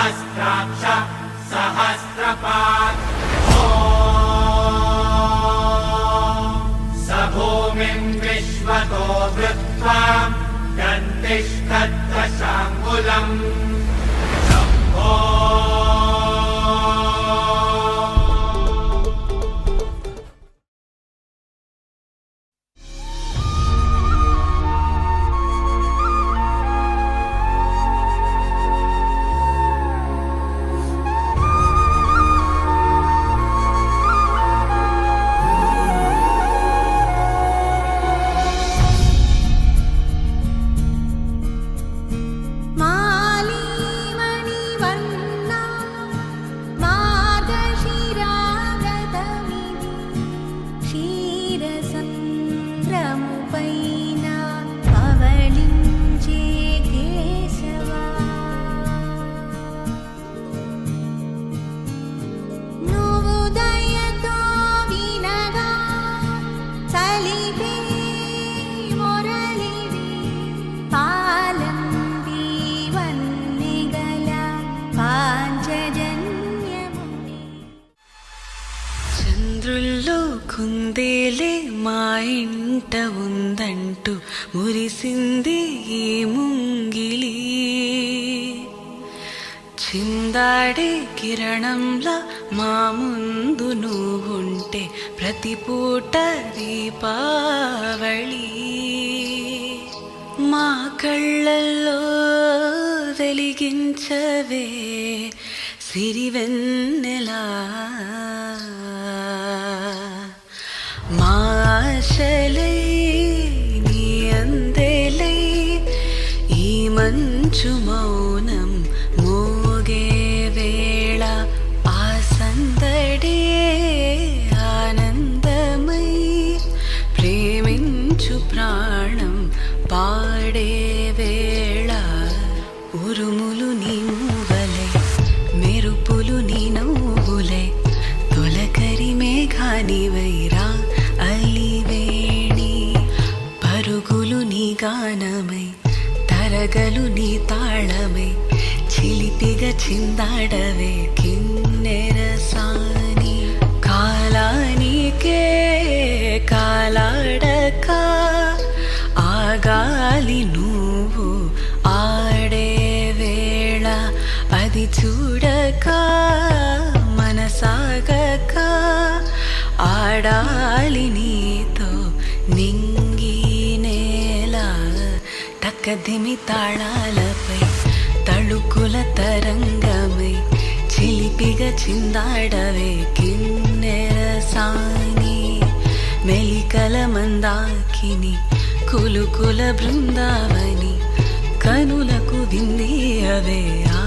सहस्राक्ष सहस्रपात् स भूमिं विश्वतो वृत्वा गन्तिष्ठत्वशाङ्गुलम् शम्भो కుందేలే మా ఇంట ఉందంటూ మురిసింది ఈ ముంగిలి చిందాడే కిరణంలా మా ముందు నువ్వుంటే ప్రతి పూట దీపావళి మా కళ్ళల్లో వెలిగించవే సిరివెన్నెలా మా ఆశలై నీ అందెలై ఈ మంచు మౌనం మోగే వేళ ఆ సందడే ఆనందమై ప్రేమించు ప్రాణం పాడే వేళ ఉరుములు నీ మూవలై మెరుపులు నీ నవ్వులై తొలకరి మేఘానివైరా అలివేణి పరుగులు నీ గానమై తరగలు నీ తాళమై చిలిపిగా చిందాడవే కిన్నెరసాని కాలానికే కాలాడక ఆగాలి నువ్వు ఆడే వేళ అది చూడక మనసాగక ఆడాలి నీతో నింగి నేల తక్కదిమి తాళాలపై తళుకుల తరంగమై చిలిపిగా చిందాడవే కిన్నెరసాని మెలికల మందాకిని కులుకుల బృందావని కనులకు విందియవే ఆ